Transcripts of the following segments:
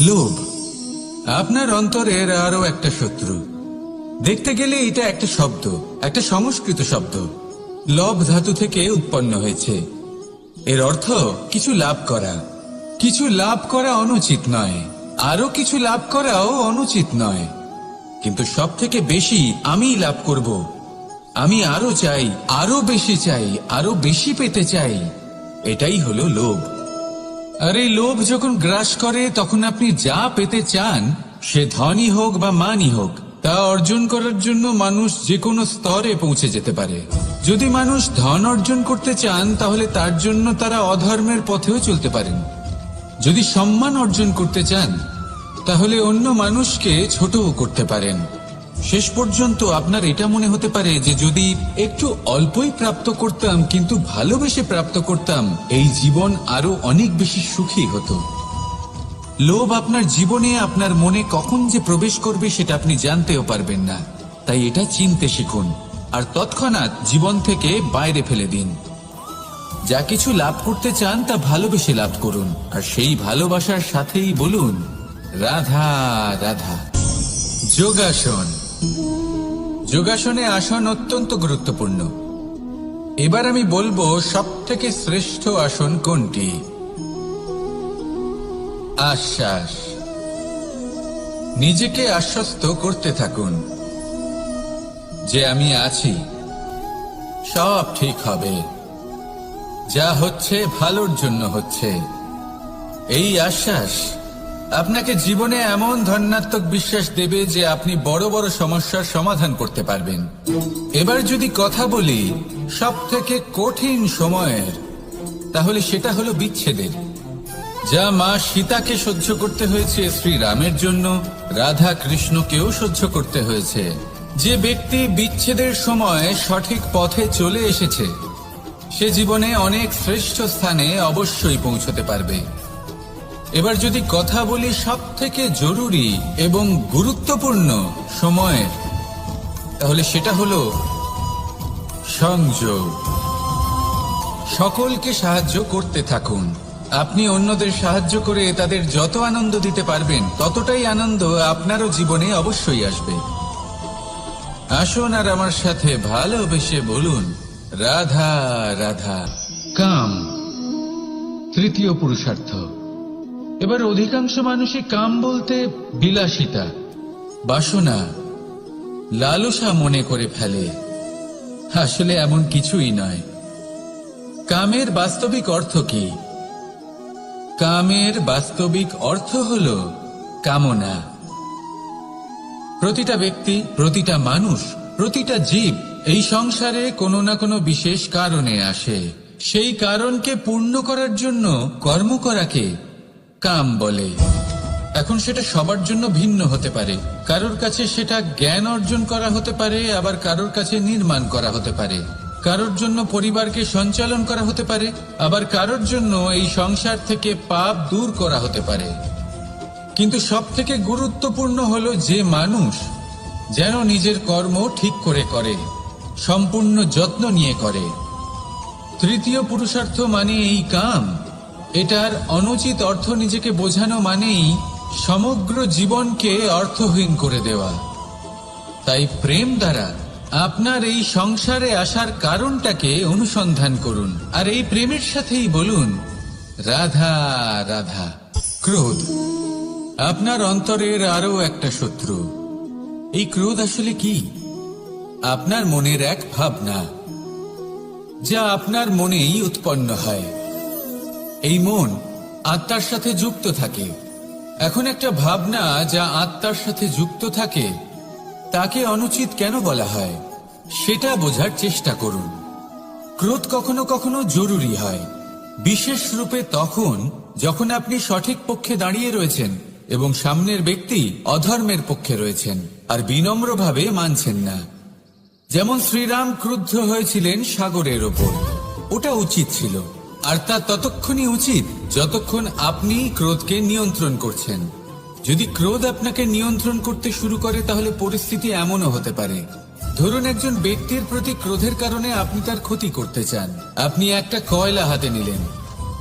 লোভ আপনার অন্তরের আরো একটা শত্রু। দেখতে গেলে এটা একটা শব্দ, একটা সংস্কৃত শব্দ। লব ধাতু থেকে উৎপন্ন হয়েছে। এর অর্থ কিছু লাভ করা। কিছু লাভ করা অনুচিত নয়, আরো কিছু লাভ করাও অনুচিত নয়, কিন্তু সব থেকে বেশি আমি লাভ করব। আমি আরো চাই, আরো বেশি চাই, আরো বেশি পেতে চাই। এটাই হলো লোভ। আর এই লোভ যখন গ্রাস করে তখন আপনি যা পেতে চান, সে ধনই হোক বা মানই হোক, তা অর্জন করার জন্য মানুষ যে কোনো স্তরে পৌঁছে যেতে পারে। যদি মানুষ ধন অর্জন করতে চান তাহলে তার জন্য তারা অধর্মের পথেও চলতে পারেন। যদি সম্মান অর্জন করতে চান তাহলে অন্য মানুষকে ছোটও করতে পারেন। শেষ পর্যন্ত আপনার এটা মনে হতে পারে যে যদি একটু অল্পই প্রাপ্ত করতাম, কিন্তু ভালোবেসে প্রাপ্ত করতাম, এই জীবন আরো অনেক বেশি সুখী হতো। লোভ আপনার জীবনে, আপনার মনে কখন যে প্রবেশ করবে সেটা আপনি জানতেও পারবেন না। তাই এটা চিনতে শিখুন আর তৎক্ষণাৎ জীবন থেকে বাইরে ফেলে দিন। যা কিছু লাভ করতে চান তা ভালোবেসে লাভ করুন, আর সেই ভালোবাসার সাথেই বলুন রাধা রাধা। যোগাসন। যোগাসনে আসন অত্যন্ত গুরুত্বপূর্ণ। এবার আমি বলবো সবথেকে শ্রেষ্ঠ আসন কোনটি। আশ্বাস। নিজেকে আশ্বস্ত করতে থাকুন যে আমি আছি, সব ঠিক হবে, যা হচ্ছে ভালোর জন্য হচ্ছে। এই আশ্বাস আপনাকে জীবনে এমন ধনাত্মক বিশ্বাস দেবে যে আপনি বড় বড় সমস্যার সমাধান করতে পারবেন। এবার যদি কথা বলি সব থেকে কঠিন সময়ের, তাহলে সেটা হলো বিচ্ছেদের। যা মা সীতাকে সহ্য করতে হয়েছে শ্রীরামের জন্য, রাধা কৃষ্ণকেও সহ্য করতে হয়েছে। যে ব্যক্তি বিচ্ছেদের সময় সঠিক পথে চলে এসেছে সে জীবনে অনেক শ্রেষ্ঠ স্থানে অবশ্যই পৌঁছতে পারবে। এবার যদি কথা বলি সব থেকে জরুরি এবং গুরুত্বপূর্ণ সময়ের, তাহলে সেটা হলো সংযোগ। সকলকে সাহায্য করতে থাকুন। আপনি অন্যদের সাহায্য করে তাদের যত আনন্দ দিতে পারবেন ততটাই আনন্দ আপনারও জীবনে অবশ্যই আসবে। আসুন আর আমার সাথে ভালোবেসে বলুন রাধা রাধা। কাম তৃতীয় পুরুষার্থ। এবার অধিকাংশ মানুষই কাম বলতে বিলাসিতা, বাসনা, লালসা মনে করে ফেলে। আসলে এমন কিছুই নয়। কামের বাস্তবিক অর্থ কি? কামের বাস্তবিক অর্থ হল কামনা। প্রতিটা ব্যক্তি, প্রতিটা মানুষ, প্রতিটা জীব এই সংসারে কোনো না কোনো বিশেষ কারণে আসে। সেই কারণকে পূর্ণ করার জন্য কর্ম করাকে কাম বলে। এখন সেটা সবার জন্য ভিন্ন হতে পারে। কারোর কাছে সেটা জ্ঞান অর্জন করা হতে পারে, আবার কারোর কাছে নির্মাণ করা হতে পারে। কারোর জন্য পরিবারকে সঞ্চালন করা হতে পারে, আবার কারোর জন্য এই সংসার থেকে পাপ দূর করা হতে পারে। কিন্তু সব থেকে গুরুত্বপূর্ণ হলো যে মানুষ যেন নিজের কর্ম ঠিক করে করে, সম্পূর্ণ যত্ন নিয়ে করে। তৃতীয় পুরুষার্থ মানে এই কাম। এটার অনুচিত অর্থ নিজেকে বোঝানো মানেই সমগ্র জীবনকে অর্থহীন করে দেওয়া। তাই প্রেম দ্বারা আপনার এই সংসারে আসার কারণটাকে অনুসন্ধান করুন, আর এই প্রেমের সাথেই বলুন রাধা রাধা। ক্রোধ আপনার অন্তরের আরো একটা শত্রু। এই ক্রোধ আসলে কি? আপনার মনের এক ভাবনা, যা আপনার মনেই উৎপন্ন হয়। এই মন আত্মার সাথে যুক্ত থাকে। এখন একটা ভাবনা যা আত্মার সাথে যুক্ত থাকে তাকে অনুচিত কেন বলা হয় সেটা বোঝার চেষ্টা করুন। ক্রোধ কখনো কখনো জরুরি হয়, বিশেষ রূপে তখন যখন আপনি সঠিক পক্ষে দাঁড়িয়ে রয়েছেন এবং সামনের ব্যক্তি অধর্মের পক্ষে রয়েছেন আর বিনম্রভাবে মানছেন না। যেমন শ্রীরাম ক্রুদ্ধ হয়েছিলেন সাগরের ওপর। ওটা উচিত ছিল, আর তা ততক্ষণই উচিত যতক্ষণ আপনি ক্রোধকে নিয়ন্ত্রণ করছেন। যদি ক্রোধ আপনাকে নিয়ন্ত্রণ করতে শুরু করে তাহলে পরিস্থিতি এমনও হতে পারে, ধরুন একজন ব্যক্তির প্রতি ক্রোধের কারণে আপনি তার ক্ষতি করতে চান। আপনি একটা কয়লা হাতে নিলেন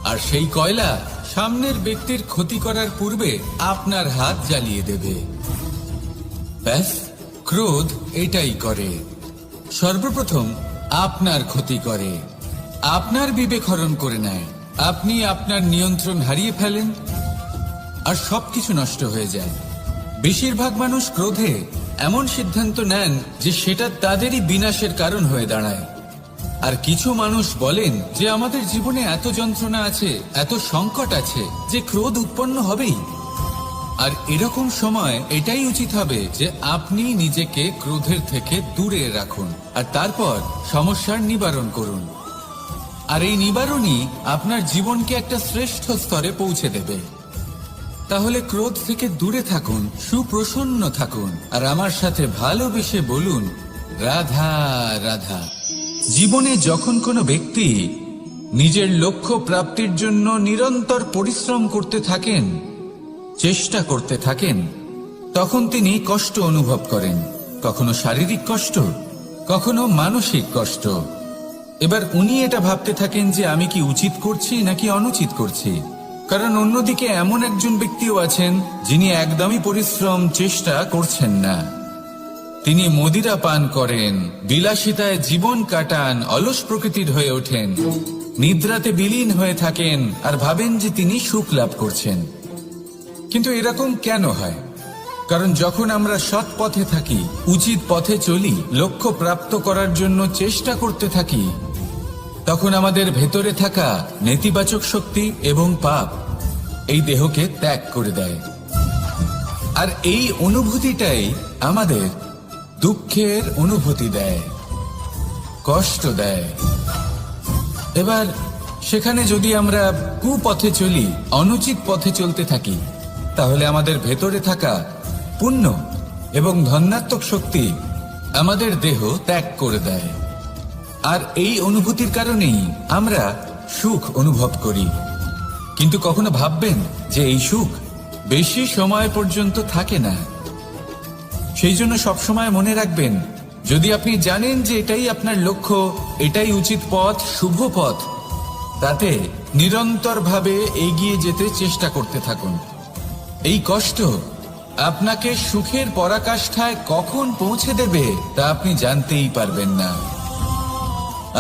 আর সেই কয়লা সামনের ব্যক্তির ক্ষতি করার পূর্বে আপনার হাত জ্বালিয়ে দেবে। ব্যাস, ক্রোধ এটাই করে। সর্বপ্রথম আপনার ক্ষতি করে, আপনার বিবেক হরণ করে নেয়, আপনি আপনার নিয়ন্ত্রণ হারিয়ে ফেলেন আর সবকিছু নষ্ট হয়ে যায়। বেশিরভাগ মানুষ ক্রোধে এমন সিদ্ধান্ত নেন যে সেটা তাদেরই বিনাশের কারণ হয়ে দাঁড়ায়। আর কিছু মানুষ বলেন যে আমাদের জীবনে এত যন্ত্রণা আছে, এত সংকট আছে যে ক্রোধ উৎপন্ন হবেই। আর এরকম সময় এটাই উচিত হবে যে আপনি নিজেকে ক্রোধের থেকে দূরে রাখুন আর তারপর সমস্যার নিবারণ করুন। আর এই নিবারণই আপনার জীবনকে একটা শ্রেষ্ঠ স্তরে পৌঁছে দেবে। তাহলে ক্রোধ থেকে দূরে থাকুন, সুপ্রসন্ন থাকুন আর আমার সাথে ভালোবেসে বলুন, রাধা রাধা। জীবনে যখন কোনো ব্যক্তি নিজের লক্ষ্য প্রাপ্তির জন্য নিরন্তর পরিশ্রম করতে থাকেন, চেষ্টা করতে থাকেন, তখন তিনি কষ্ট অনুভব করেন, কখনো শারীরিক কষ্ট, কখনো মানসিক কষ্ট। এবার উনি এটা ভাবতে থাকেন যে আমি কি উচিত করছি নাকি অনুচিত করছি। কারণ অন্যদিকে এমন একজন ব্যক্তিও আছেন যিনি একদমই পরিশ্রম চেষ্টা করছেন না। তিনি মদিরা পান করেন, বিলাসিতায় জীবন কাটান, অলস প্রকৃতির হয়ে ওঠেন, নিদ্রাতে বিলীন হয়ে থাকেন আর ভাবেন যে তিনি সুখ লাভ করছেন। কিন্তু এরকম কেন হয়? কারণ যখন আমরা সৎ পথে থাকি, উচিত পথে চলি, লক্ষ্য প্রাপ্ত করার জন্য চেষ্টা করতে থাকি, তখন আমাদের ভেতরে থাকা নেতিবাচক শক্তি এবং পাপ এই দেহকে ত্যাগ করে দেয়। আর এই অনুভূতিটাই আমাদের দুঃখের অনুভূতি দেয়, কষ্ট দেয়। এবার সেখানে যদি আমরা কুপথে চলি, অনুচিত পথে চলতে থাকি, তাহলে আমাদের ভেতরে থাকা পুণ্য এবং ধনাত্মক শক্তি আমাদের দেহ ত্যাগ করে দেয়। আর এই অনুভূতির কারণেই আমরা সুখ অনুভব করি। কিন্তু কখনো ভাববেন যে এই সুখ বেশি সময় পর্যন্ত থাকে না। সেই জন্য সবসময় মনে রাখবেন, যদি আপনি জানেন যে এটাই আপনার লক্ষ্য, এটাই উচিত পথ, শুভ পথ, তাতে নিরন্তরভাবে এগিয়ে যেতে চেষ্টা করতে থাকুন। এই কষ্ট আপনাকে সুখের পরাকাষ্ঠায় কখন পৌঁছে দেবে তা আপনি জানতেই পারবেন না।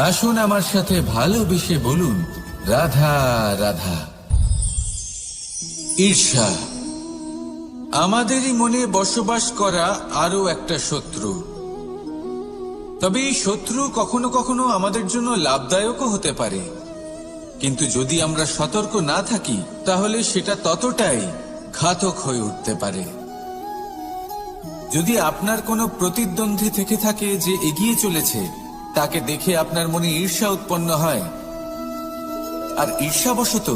আসুন আমার সাথে ভালোবেসে বলুন, রাধা রাধা। ঈর্ষা আমাদেরই মনে বসবাস করা আরো একটা শত্রু। তবে এই শত্রু কখনো কখনো আমাদের জন্য লাভদায়কও হতে পারে। কিন্তু যদি আমরা সতর্ক না থাকি, তাহলে সেটা ততটাই ঘাতক হয়ে উঠতে পারে। যদি আপনার কোনো প্রতিদ্বন্দ্বী থেকে থাকে যে এগিয়ে চলেছে, তাকে দেখে আপনার মনে ঈর্ষা উৎপন্ন হয়, আর ঈর্ষাবশত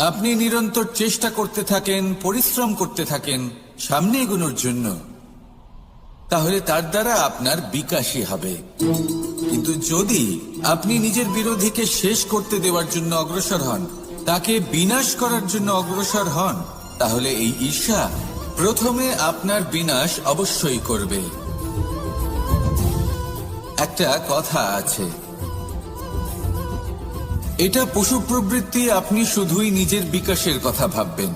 আপনি নিরন্তর চেষ্টা করতে থাকেন, পরিশ্রম করতে থাকেন সামনে এগোনোর জন্য, তাহলে তার দ্বারা আপনার বিকাশই হবে। কিন্তু যদি আপনি নিজের বিরোধীকে শেষ করতে দেওয়ার জন্য অগ্রসর হন, তাকে বিনাশ করার জন্য অগ্রসর হন, তাহলে এই ঈর্ষা প্রথমে আপনার বিনাশ অবশ্যই করবে। একটা কথা আছে, এটা পশু প্রবৃত্তি, আপনি শুধুই নিজের বিকাশের কথা ভাববেন।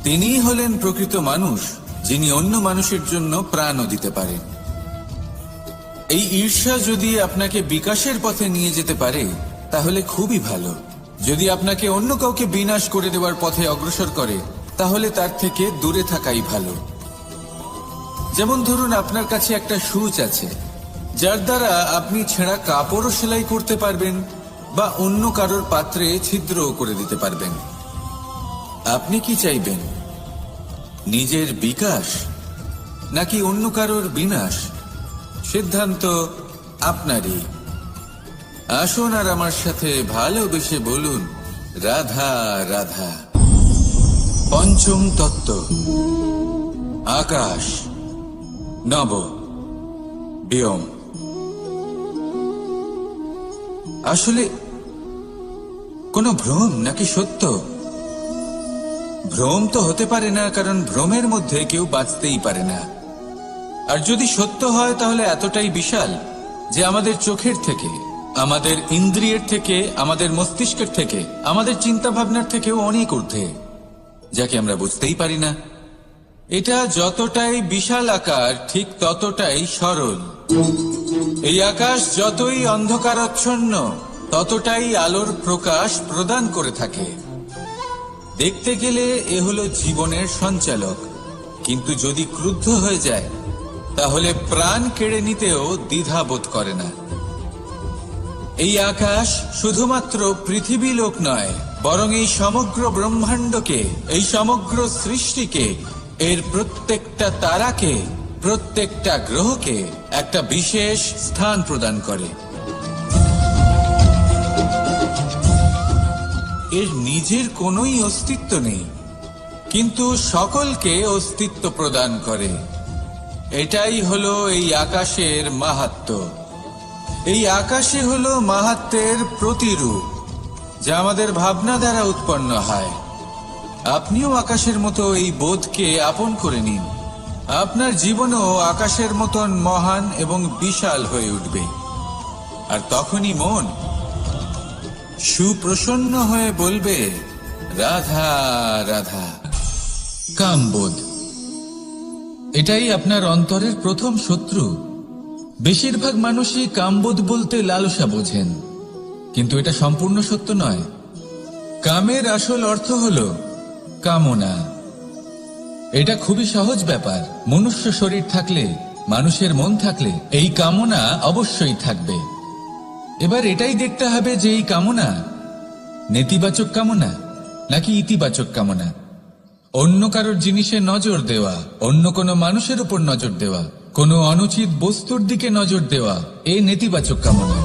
তিনিই হলেন প্রকৃত মানুষ, যিনি অন্য মানুষের জন্য প্রাণও দিতে পারেন। এই ঈর্ষা যদি আপনাকে বিকাশের পথে নিয়ে যেতে পারে, তাহলে খুবই ভালো। যদি আপনাকে অন্য কাউকে বিনাশ করে দেওয়ার পথে অগ্রসর করে, তাহলে তার থেকে দূরে থাকাই ভালো। যেমন ধরুন, আপনার কাছে একটা সূচ আছে, যার দ্বারা আপনি ছেঁড়া কাপড়ও সেলাই করতে পারবেন বা অন্য কারোর পাত্রে ছিদ্রও করে দিতে পারবেন। আপনি কি চাইবেন, নিজের বিকাশ নাকি অন্য কারোর বিনাশ? সিদ্ধান্ত আপনারই। আসুন আর আমার সাথে ভালোবেসে বলুন, রাধা রাধা। পঞ্চম তত্ত্ব, আকাশ, নব, ব্যোম। আসলে কোনো ভ্রম নাকি সত্য? ভ্রম তো হতে পারে না, কারণ ভ্রমের মধ্যে কেউ বাঁচতেই পারে না। আর যদি সত্য হয়, তাহলে এতটাই বিশাল যে আমাদের চোখের থেকে আমাদের ইন্দ্রিয়ের থেকে, আমাদের মস্তিষ্কের থেকে, আমাদের চিন্তা ভাবনার থেকেও অনেক ঊর্ধ্বে, যাকে আমরা বুঝতেই পারি না। এটা যতটাই বিশাল আকার ঠিক ততটাই সরল। এই আকাশ যতই অন্ধকারাচ্ছন্ন ততটাই আলোর প্রকাশ প্রদান করে থাকে। দেখতে গেলে এ হলো জীবনের সঞ্চালক, কিন্তু যদি ক্রুদ্ধ হয়ে যায় তাহলে প্রাণ কেড়ে নিতেও দ্বিধাবোধ করে না। এই আকাশ শুধুমাত্র পৃথিবী লোক নয়, বরং এই সমগ্র ব্রহ্মাণ্ডকে, এই সমগ্র সৃষ্টিকে, এর প্রত্যেকটা তারাকে, প্রত্যেকটা গ্রহকে একটা বিশেষ স্থান প্রদান করে। এর নিজের কোনোই অস্তিত্ব নেই, কিন্তু সকলকে অস্তিত্ব প্রদান করে। এটাই হলো এই আকাশের মাহাত্ম্য। এই আকাশে হলো মাহাত্ম্যের প্রতিরূপ, যা আমাদের ভাবনা দ্বারা উৎপন্ন হয়। আপনিও আকাশের মতো এই বোধকে আপন করে নিন। আপনার জীবনও আকাশের মতন মহান এবং বিশাল হয়ে উঠবে। আর তখনই মন সুপ্রসন্ন হয়ে বলবে, রাধা রাধা। কামবোধ, এটাই আপনার অন্তরের প্রথম শত্রু। বেশিরভাগ মানুষই কামবোধ বলতে লালসা বোঝেন, কিন্তু এটা সম্পূর্ণ সত্য নয়। কামের আসল অর্থ হলো কামনা। এটা খুবই সহজ ব্যাপার। মনুষ্য শরীর থাকলে, মানুষের মন থাকলে এই কামনা অবশ্যই থাকবে। এবার এটাই দেখতে হবে যে এই কামনা নেতিবাচক কামনা নাকি ইতিবাচক কামনা। অন্য কারোর জিনিসে নজর দেওয়া, অন্য কোনো মানুষের উপর নজর দেওয়া, কোনো অনুচিত বস্তুর দিকে নজর দেওয়া, এই নেতিবাচক কামনা।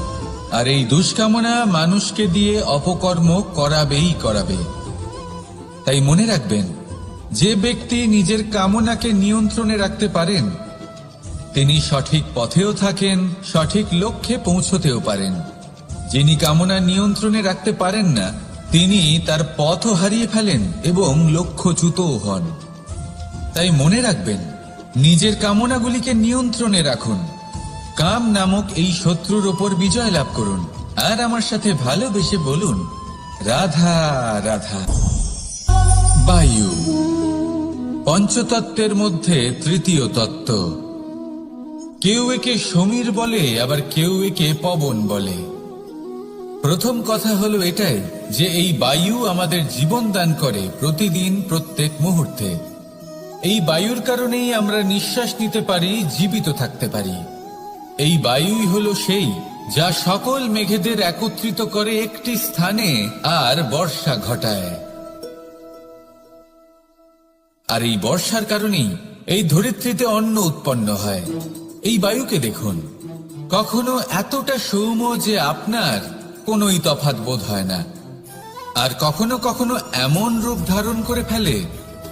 আর এই দুষ্কামনা মানুষকে দিয়ে অপকর্ম করাবেই করাবে। তাই মনে রাখবেন, যে ব্যক্তি নিজের কামনাকে নিয়ন্ত্রণে রাখতে পারেন তিনি সঠিক পথেও থাকেন, সঠিক লক্ষ্যে পৌঁছতেও পারেন। যিনি কামনা নিয়ন্ত্রণে রাখতে পারেন না তিনি তার পথও হারিয়ে ফেলেন এবং লক্ষ্যচ্যুতও হন। তাই মনে রাখবেন, নিজের কামনাগুলিকে নিয়ন্ত্রণে রাখুন। কাম নামক এই শত্রুর ওপর বিজয় লাভ করুন। আর আমার সাথে ভালোবেসে বলুন, রাধা রাধা। বায়ু পঞ্চতত্ত্বের মধ্যে তৃতীয় তত্ত্ব। কেউ একে সমীর বলে, আবার কেউ একে পবন বলে। প্রথম কথা হলো এটাই যে এই বায়ু আমাদের জীবন দান করে প্রতিদিন, প্রত্যেক মুহূর্তে। এই বায়ুর কারণেই আমরা নিঃশ্বাস নিতে পারি, জীবিত থাকতে পারি। এই বায়ুই হলো সেই যা সকল মেঘেদের একত্রিত করে একটি স্থানে আর বর্ষা ঘটায়। আর এই বর্ষার কারণেই এই ধরিত্রীতে অন্ন উৎপন্ন হয়। এই বায়ুকে দেখুন, কখনো এতটা সৌম্য যে আপনার কোনোই তফাৎ বোধ হয় না, আর কখনো কখনো এমন রূপ ধারণ করে ফেলে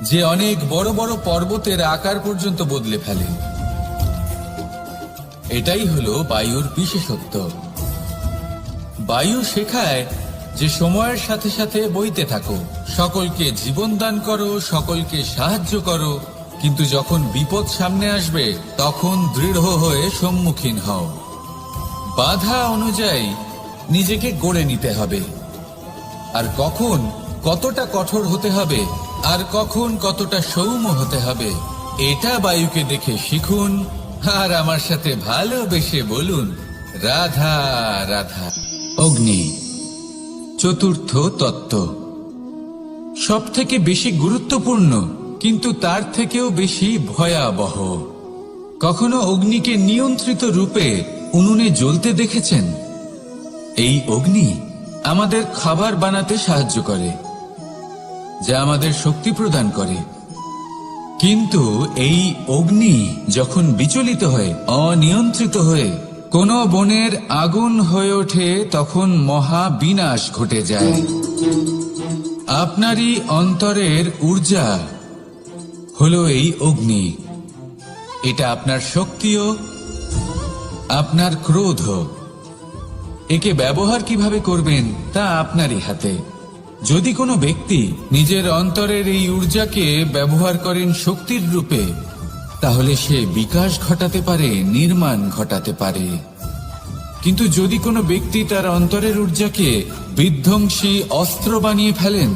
যে অনেক বড় বড় পর্বতের আকার পর্যন্ত বদলে ফেলে। এটাই হলো বায়ুর বিশেষত্ব। বায়ু শেখায় যে সময়ের সাথে সাথে বইতে থাকো, সকলকে জীবন দান করো, সকলকে সাহায্য করো, কিন্তু যখন বিপদ সামনে আসবে তখন দৃঢ় হয়ে সম্মুখীন হও। বাধা অনুযায়ী নিজেকে গড়ে নিতে হবে। আর কখন কতটা কঠোর হতে হবে আর কখন কতটা সৌম্য হতে হবে, এটা বায়ুকে দেখে শিখুন। আর আমার সাথে ভালোবেসে বলুন, রাধা রাধা। অগ্নি চতুর্থ তত্ত্ব, সব থেকে বেশি গুরুত্বপূর্ণ কিন্তু তার থেকেও বেশি ভয়াবহ। কখনো অগ্নিকে নিয়ন্ত্রিত রূপে উনুনে জ্বলতে দেখেছেন? এই অগ্নি আমাদের খাবার বানাতে সাহায্য করে, যা আমাদের শক্তি প্রদান করে। কিন্তু এই অগ্নি যখন বিচলিত হয়ে, অনিয়ন্ত্রিত হয়ে কোন বনের আগুন হয়ে ওঠে, তখন মহা বিনাশ ঘটে যায়। আপনারই অন্তরের ঊর্জা হলো এই অগ্নি। এটা আপনার শক্তিও, আপনার ক্রোধ। একে ব্যবহার কিভাবে করবেন তা আপনারই হাতে। যদি কোনো ব্যক্তি নিজের অন্তরের এই ঊর্জাকে ব্যবহার করেন শক্তির রূপে, তাহলে সে বিকাশ ঘটাতে পারে, নির্মাণ ঘটাতে পারে। কিন্তু যদি কোনো ব্যক্তি তার অন্তরের ঊর্জাকে বিধ্বংসী অস্ত্র বানিয়ে ফেলেন,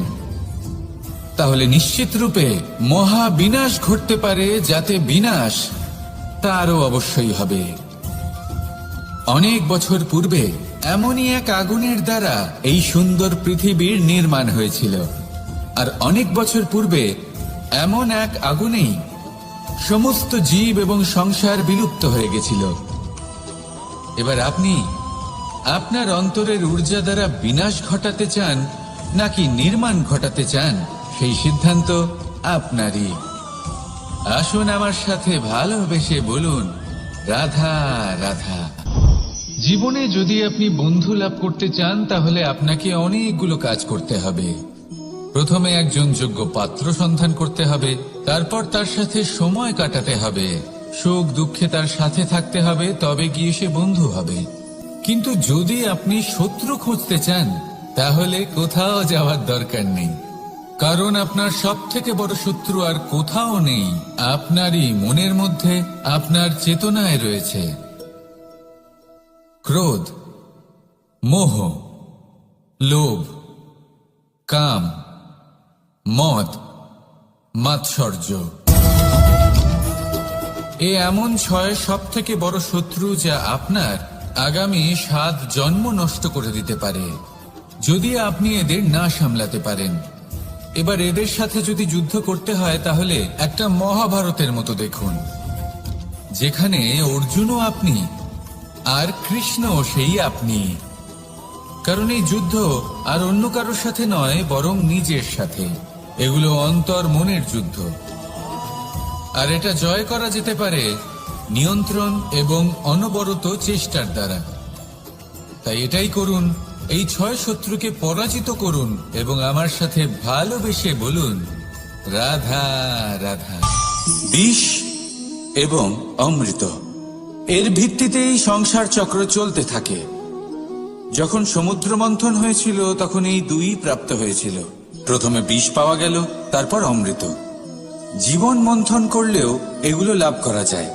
তাহলে নিশ্চিত রূপে মহা বিনাশ ঘটতে পারে, যাতে বিনাশ তারও অবশ্যই হবে। অনেক বছর পূর্বে এমনই এক আগুনের দ্বারা এই সুন্দর পৃথিবীর নির্মাণ হয়েছিল, আর অনেক বছর পূর্বে এমন এক আগুনেই সমস্ত জীব এবং সংসার বিলুপ্ত হয়ে গেছিল। এবার আপনি আপনার অন্তরের ঊর্জা দ্বারা বিনাশ ঘটাতে চান নাকি নির্মাণ ঘটাতে চান, সেই সিদ্ধান্ত আপনারই। আসুন আমার সাথে ভালোবেসে বলুন, রাধা রাধা। জীবনে যদি আপনি বন্ধু লাভ করতে চান, তাহলে আপনাকে অনেকগুলো কাজ করতে হবে। প্রথমে একজন যোগ্য পাত্র সন্ধান করতে হবে, তারপর তার সাথে সময় কাটাতে হবে, সুখ দুঃখে তার সাথে থাকতে হবে, তবে গিয়ে সে বন্ধু হবে। কিন্তু যদি আপনি শত্রু খুঁজতে চান, তাহলে কোথাও যাওয়ার দরকার নেই, কারণ আপনার সব থেকে বড় শত্রু আর কোথাও নেই, আপনারই মনের মধ্যে, আপনার চেতনায় রয়েছে। ক্রোধ, মোহ, লোভ, কাম, মদ, মাৎসর্য, এ এমন 6 সব থেকে বড় শত্রু, যা আপনার আগামী 7 জন্ম নষ্ট করে দিতে পারে যদি আপনি এদের না সামলাতে পারেন। এবার এদের সাথে যদি যুদ্ধ করতে হয়, তাহলে একটা মহাভারতের মতো দেখুন, যেখানে অর্জুনও আপনি আর কৃষ্ণ সেই আপনি। কারণ এই যুদ্ধ আর অন্য কারোর সাথে নয়, বরং নিজের সাথে। এগুলো অন্তর মনের যুদ্ধ, আর এটা জয় করা যেতে পারে নিয়ন্ত্রণ এবং অনবরত চেষ্টার দ্বারা। তাই এটাই করুন, এই 6 শত্রুকে পরাজিত করুন এবং আমার সাথে ভালোবেসে বলুন, রাধা রাধা। বিষ এবং অমৃত, এর ভিত্তিতেই সংসার চক্র চলতে থাকে। যখন সমুদ্র মন্থন হয়েছিল, তখন এই দুই প্রাপ্ত হয়েছিল। প্রথমে বিষ পাওয়া গেল, তারপর অমৃত। জীবন মন্থন করলেও এগুলো লাভ করা যায়।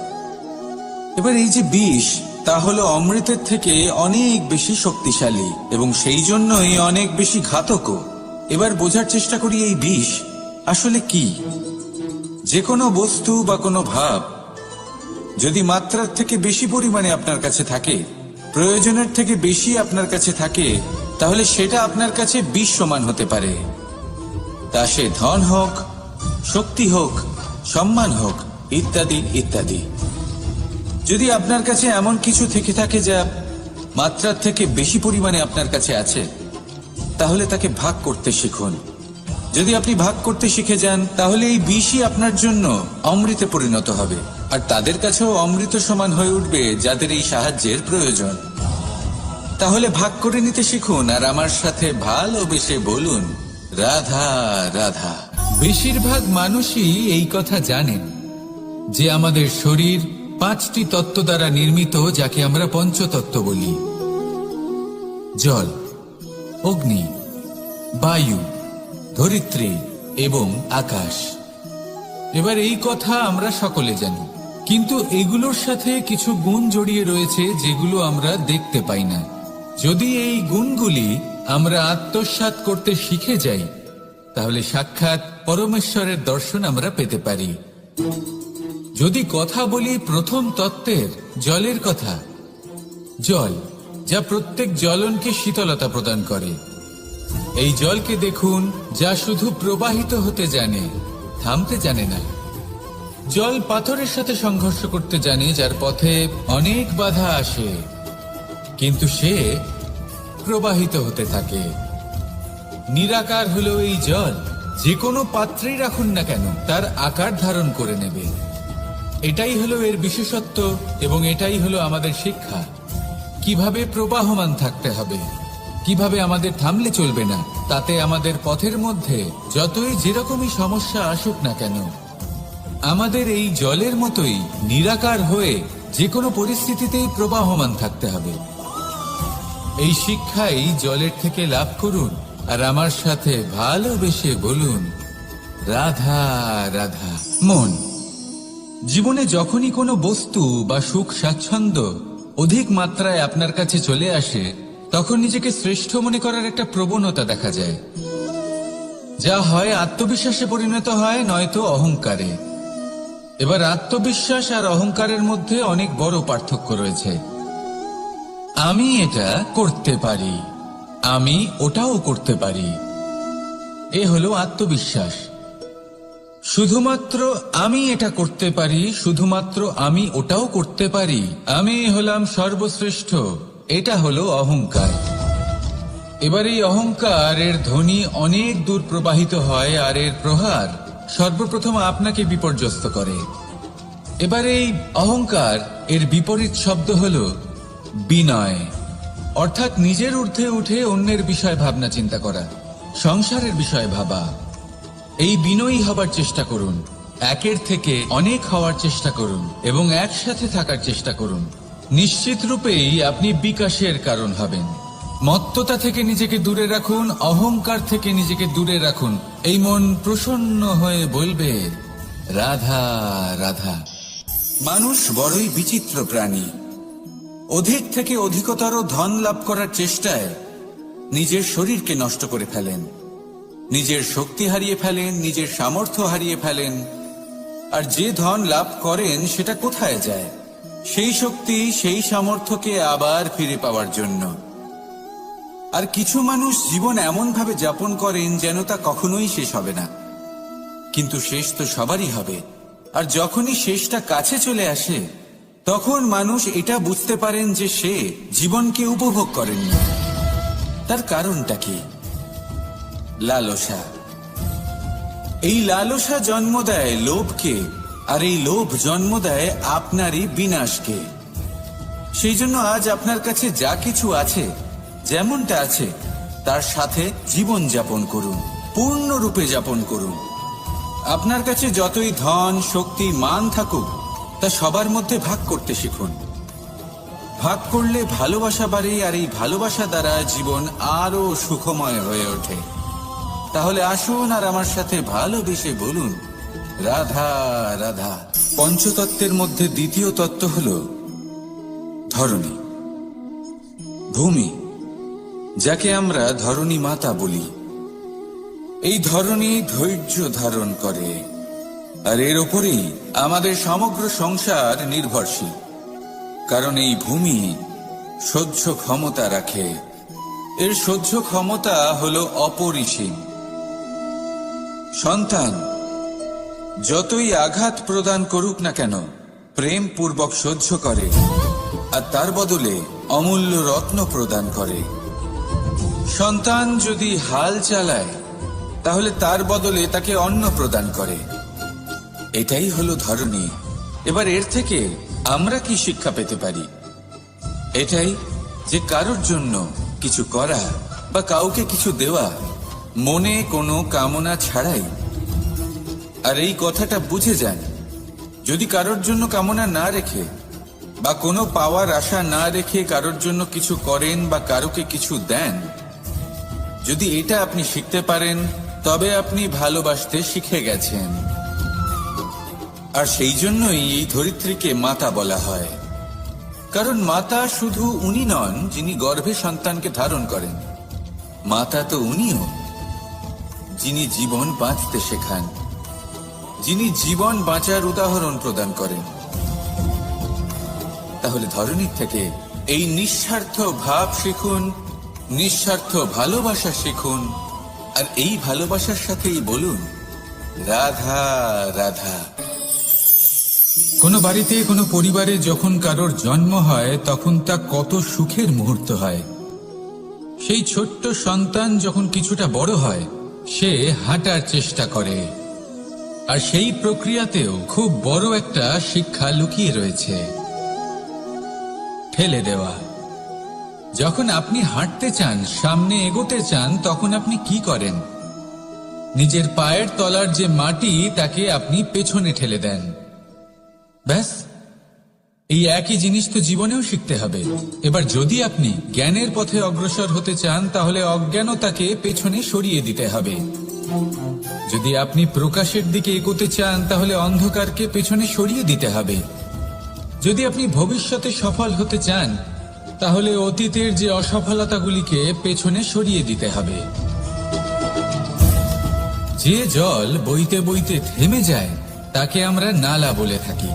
এবার এই যে বিষ, তা হলো অমৃতের থেকে অনেক বেশি শক্তিশালী এবং সেই জন্যই অনেক বেশি ঘাতকও। এবার বোঝার চেষ্টা করি এই বিষ আসলে কি। যে কোনো বস্তু বা কোনো ভাব যদি মাত্রার থেকে বেশি পরিমাণে আপনার কাছে থাকে, প্রয়োজনের থেকে বেশি আপনার কাছে থাকে, তাহলে সেটা আপনার কাছে বিষ সমান হতে পারে। তা সে ধন হোক, শক্তি হোক, সম্মান হোক, ইত্যাদি ইত্যাদি। যদি আপনার কাছে এমন কিছু থেকে থাকে যা মাত্রার থেকে বেশি পরিমাণে আপনার কাছে আছে, তাহলে তাকে ভাগ করতে শিখুন। যদি আপনি ভাগ করতে শিখে যান, তাহলে এই বিষই আপনার জন্য অমৃতে পরিণত হবে, আর তাদের কাছেও অমৃত সমান হয়ে উঠবে যাদের এই সাহায্যের প্রয়োজন। তাহলে ভাগ করে নিতে শিখুন আর আমার সাথে ভালোবেসে বলুন, রাধা রাধা। বেশিরভাগ মানুষই এই কথা জানেন যে আমাদের শরীর 5টি তত্ত্ব দ্বারা নির্মিত, যাকে আমরা পঞ্চতত্ত্ব বলি: জল, অগ্নি, বায়ু, ধরিত্রী এবং আকাশ। এবার এই কথা আমরা সকলে জানি, কিন্তু এগুলোর সাথে কিছু গুণ জড়িয়ে রয়েছে যেগুলো আমরা দেখতে পাই না। যদি এই গুণগুলি আমরা আত্মসাৎ করতে শিখে যাই, তাহলে সাক্ষাৎ পরমেশ্বরের দর্শন আমরা পেতে পারি। যদি কথা বলি প্রথম তত্ত্বের, জলের কথা, জল যা প্রত্যেক জ্বলনকে শীতলতা প্রদান করে। এই জলকে দেখুন, যা শুধু প্রবাহিত হতে জানে, থামতে জানে না। জল পাথরের সাথে সংঘর্ষ করতে জানে, যার পথে অনেক বাধা আসে, কিন্তু সে প্রবাহিত হতে থাকে। নিরাকার হলো এই জল, যে কোনো পাত্রেই রাখুন না কেন, তার আকার ধারণ করে নেবে। এটাই হলো এর বিশেষত্ব এবং এটাই হলো আমাদের শিক্ষা। কিভাবে প্রবাহমান থাকতে হবে, কিভাবে আমাদের থামলে চলবে না, তাতে আমাদের পথের মধ্যে যতই যেরকমই সমস্যা আসুক না কেন, আমাদের এই জলের মতোই নিরাকার হয়ে যে কোনো পরিস্থিতিতেই প্রবাহমান থাকতে হবে। এই শিক্ষাই জলের থেকে লাভ করুন আর আমার সাথে ভালোবেসে বলুন, রাধা রাধা। মন, জীবনে যখনই কোনো বস্তু বা সুখ স্বাচ্ছন্দ্য অধিক মাত্রায় আপনার কাছে চলে আসে, তখন নিজেকে শ্রেষ্ঠ মনে করার একটা প্রবণতা দেখা যায়, যা হয় আত্মবিশ্বাসে পরিণত হয়, নয়তো অহংকারে। এবার আত্মবিশ্বাস আর অহংকারের মধ্যে অনেক বড় পার্থক্য রয়েছে। আমি এটা করতে পারি, আমি ওটাও করতে পারি, এ হলো আত্মবিশ্বাস। শুধুমাত্র আমি এটা করতে পারি, শুধুমাত্র আমি ওটাও করতে পারি, আমি হলাম সর্বশ্রেষ্ঠ, এটা হলো অহংকার। এবার এই অহংকার এর ধ্বনি অনেক দূর প্রবাহিত হয়, আর এর প্রহার সর্বপ্রথম আপনাকে বিপর্যস্ত করে। এবার এই অহংকার এর বিপরীত শব্দ হলো বিনয়, অর্থাৎ নিজের ঊর্ধ্বে উঠে অন্যের বিষয় ভাবনা চিন্তা করা, সংসারের বিষয় ভাবা। এই বিনয়ী হবার চেষ্টা করুন, একের থেকে অনেক হওয়ার চেষ্টা করুন এবং একসাথে থাকার চেষ্টা করুন। নিশ্চিত রূপেই আপনি বিকাশের কারণ হবেন। মত্ততা থেকে নিজেকে দূরে রাখুন, অহংকার থেকে নিজেকে দূরে রাখুন। এই মন প্রসন্ন হয়ে বলবে, রাধা রাধা। মানুষ বড়ই বিচিত্র প্রাণী। অধিক থেকে অধিকতর ধন লাভ করার চেষ্টায় নিজের শরীরকে নষ্ট করে ফেলেন, নিজের শক্তি হারিয়ে ফেলেন, নিজের সামর্থ্য হারিয়ে ফেলেন। আর যে ধন লাভ করেন সেটা কোথায় যায়? সেই শক্তি, সেই সামর্থ্যকে আবার ফিরে পাওয়ার জন্য। আর কিছু মানুষ জীবন এমন ভাবে যাপন করেন যেন তা কখনোই শেষ হবে না, কিন্তু শেষ তো সবারই হবে। আর যখনই শেষটা কাছে চলে আসে, তখন মানুষ এটা বুঝতে পারেন যে সে জীবনকে উপভোগ করেননি। তার কারণটা কি? লালসা। এই লালসা জন্ম দেয় লোভকে, আর এই লোভ জন্ম দেয় আপনারই বিনাশকে। সেই জন্য আজ আপনার কাছে যা কিছু আছে, যেমনটা আছে, তার সাথে জীবন যাপন করুন, পূর্ণরূপে যাপন করুন। আপনার কাছে যতই ধন, শক্তি, মান থাকুক, তা সবার মধ্যে ভাগ করতে শিখুন। ভাগ করলে ভালোবাসা বাড়ে, আর এই ভালোবাসা দ্বারা জীবন আরো সুখময় হয়ে ওঠে। তাহলে আসুন আর আমার সাথে ভালোবেসে বলুন, রাধা রাধা। পঞ্চতত্ত্বের মধ্যে দ্বিতীয় তত্ত্ব হল ধরণী, ভূমি, যাকে আমরা ধরণী মাতা বলি। এই ধরণী ধৈর্য ধারণ করে, আর এর ওপরেই আমাদের সমগ্র সংসার নির্ভরশীল। কারণ এই ভূমি সহ্য ক্ষমতা রাখে, এর সহ্য ক্ষমতা হলো অপরিসীম। সন্তান যতই আঘাত প্রদান করুক না কেন, প্রেম পূর্বক সহ্য করে, আর তার বদলে অমূল্য রত্ন প্রদান করে। সন্তান যদি হাল চালায়, তাহলে তার বদলে তাকে অন্ন প্রদান করে। এটাই হলো ধরণী। এবার এর থেকে আমরা কি শিক্ষা পেতে পারি? এটাই যে কারোর জন্য কিছু করা বা কাউকে কিছু দেওয়া মনে কোনো কামনা ছাড়াই। আর এই কথাটা বুঝে যান, যদি কারোর জন্য কামনা না রেখে বা কোনো পাওয়ার আশা না রেখে কারোর জন্য কিছু করেন বা কারোকে কিছু দেন, যদি এটা আপনি শিখতে পারেন, তবে আপনি ভালোবাসতে শিখে গেছেন। আর সেই জন্যই এই ধরিত্রীকে মাতা বলা হয়। কারণ মাতা শুধু উনি নন যিনি গর্ভে সন্তানকে ধারণ করেন, মাতা তো উনিও যিনি জীবন বাঁচতে শেখান, যিনি জীবন বাঁচার উদাহরণ প্রদান করেন। তাহলে ধরণীর থেকে এই নিঃস্বার্থ ভাব শিখুন, নিঃস্বার্থ ভালোবাসা শিখুন, আর এই ভালোবাসার সাথেই বলুন, রাধা রাধা। কোনো বাড়িতে, কোনো পরিবারে যখন কারোর জন্ম হয়, তখন তা কত সুখের মুহূর্ত হয়। সেই ছোট্ট সন্তান যখন কিছুটা বড় হয়, সে হাঁটার চেষ্টা করে, আর সেই প্রক্রিয়াতেও খুব বড় একটা শিক্ষা লুকিয়ে রয়েছে, ঠেলে দেওয়া। যখন আপনি হাঁটতে চান, সামনে এগোতে চান, তখন আপনি কি করেন? নিজের পায়ের তলার যে মাটি, তাকে আপনি পেছনে ঠেলে দেন। ব্যাস, এই একই জিনিস তো জীবনেও শিখতে হবে। এবার যদি আপনি জ্ঞানের পথে অগ্রসর হতে চান, তাহলে অজ্ঞানতাকে পেছনে সরিয়ে দিতে হবে। যদি আপনি প্রকাশের দিকে এগোতে চান, তাহলে অন্ধকারকে পেছনে সরিয়ে দিতে হবে। যদি আপনি ভবিষ্যতে সফল হতে চান তাহলে অতীতের যে অসফলতাগুলিকে পেছনে সরিয়ে দিতে হবে। যে জল বইতে বইতে থেমে যায় তাকে আমরা নালা বলে থাকি,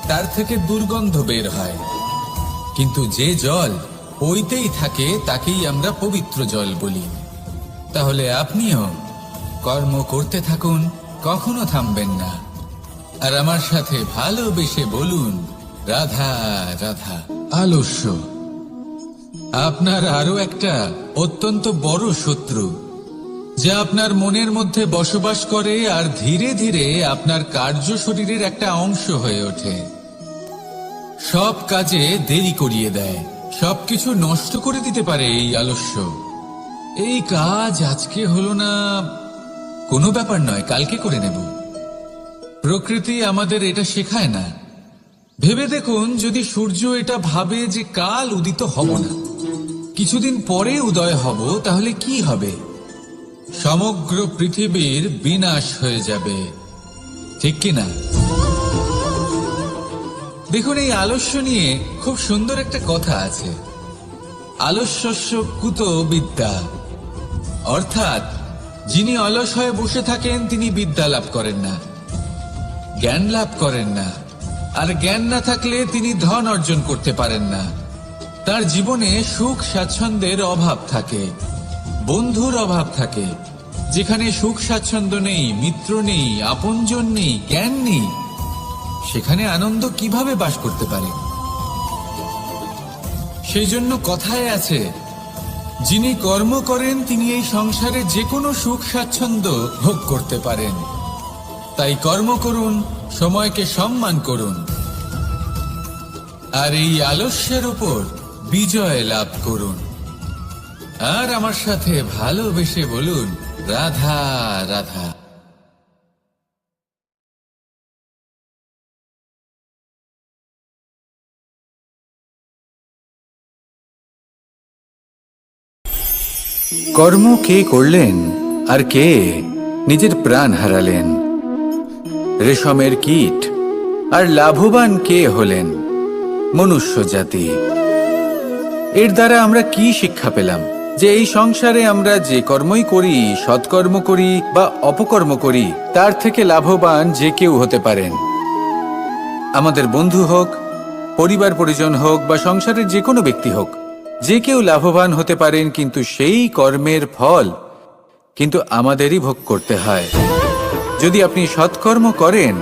তার থেকে দুর্গন্ধ বের হয়। কিন্তু যে জল বইতেই থাকে তাকেই আমরা পবিত্র জল বলি। তাহলে আপনিও কর্ম করতে থাকুন, কখনো থামবেন না। আর আমার সাথে ভালোবেসে বলুন, রাধা রাধা। আলস্য আপনার আরো একটা অত্যন্ত বড় শত্রু, যা আপনার মনের মধ্যে বসবাস করে আর ধীরে ধীরে আপনার কার্য শরীরের একটা অংশ হয়ে ওঠে। সব কাজে দেরি করিয়ে দেয়, সবকিছু নষ্ট করে দিতে পারে এই আলস্য। এই কাজ আজকে হলো না, কোনো ব্যাপার নয়, কালকে করে নেব। প্রকৃতি আমাদের এটা শেখায় না। ভেবে দেখুন, যদি সূর্য এটা ভাবে যে কাল উদিত হব না, কিছুদিন পরে উদয় হব, তাহলে কি হবে? সমগ্র পৃথিবীর বিনাশ হয়ে যাবে, ঠিক কিনা? দেখুন, এই আলস্য নিয়ে খুব সুন্দর একটা কথা আছে, আলস্যস্য কুত বিদ্যা। অর্থাৎ যিনি অলস হয়ে বসে থাকেন তিনি বিদ্যা লাভ করেন না, জ্ঞান লাভ করেন না। আর জ্ঞান না থাকলে তিনি ধন অর্জন করতে পারেন না। তার জীবনে সুখ স্বাচ্ছন্দ্যের অভাব থাকে, বন্ধুর অভাব থাকে। যেখানে সুখ স্বাচ্ছন্দ্য নেই, মিত্র নেই, আপনজন নেই, জ্ঞান নেই, সেখানে আনন্দ কিভাবে বাস করতে পারে? সেই জন্য কথায় আছে, যিনি কর্ম করেন তিনি এই সংসারে যে কোনো সুখ স্বাচ্ছন্দ্য ভোগ করতে পারেন। তাই কর্ম করুন, সময়কে সম্মান করুন, আর এই আলস্যের উপর বিজয় লাভ করুন। আর আমার সাথে ভালোবেসে বলুন, রাধা রাধা। কর্ম কে করলেন আর কে নিজের প্রাণ হারালেন? রেশমের কীট। আর লাভবান কে হলেন? মনুষ্য জাতি। এর দ্বারা আমরা কি শিক্ষা পেলাম? যে এই সংসারে আমরা যে কর্মই করি, সৎকর্ম করি বা অপকর্ম করি, তার থেকে লাভবান যে কেউ হতে পারেন। আমাদের বন্ধু হোক, পরিবার পরিজন হোক বা সংসারের যে কোনো ব্যক্তি হোক, যে কেউ লাভবান হতে পারেন, কিন্তু সেই কর্মের ফল কিন্তু আমাদেরই ভোগ করতে হয়। যদি আপনি সৎকর্ম করেন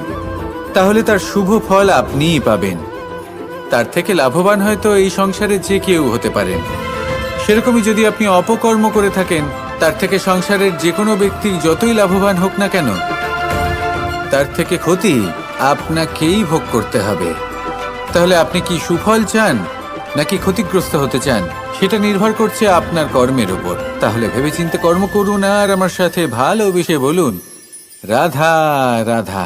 তাহলে তার শুভ ফল আপনিই পাবেন। তার থেকে লাভবান হয়তো এই সংসারে যে কেউ হতে পারেন। সেরকমই যদি আপনি অপকর্ম করে থাকেন, তার থেকে সংসারের যে কোনো ব্যক্তি যতই লাভবান হোক না কেন, তার থেকে ক্ষতি আপনাকেই ভোগ করতে হবে। তাহলে আপনি কি সুফল চান নাকি ক্ষতিগ্রস্ত হতে চান, সেটা নির্ভর করছে আপনার কর্মের উপর। তাহলে ভেবেচিন্তে কর্ম করুন আর আমার সাথে ভালোবেসে বলুন, রাধা রাধা।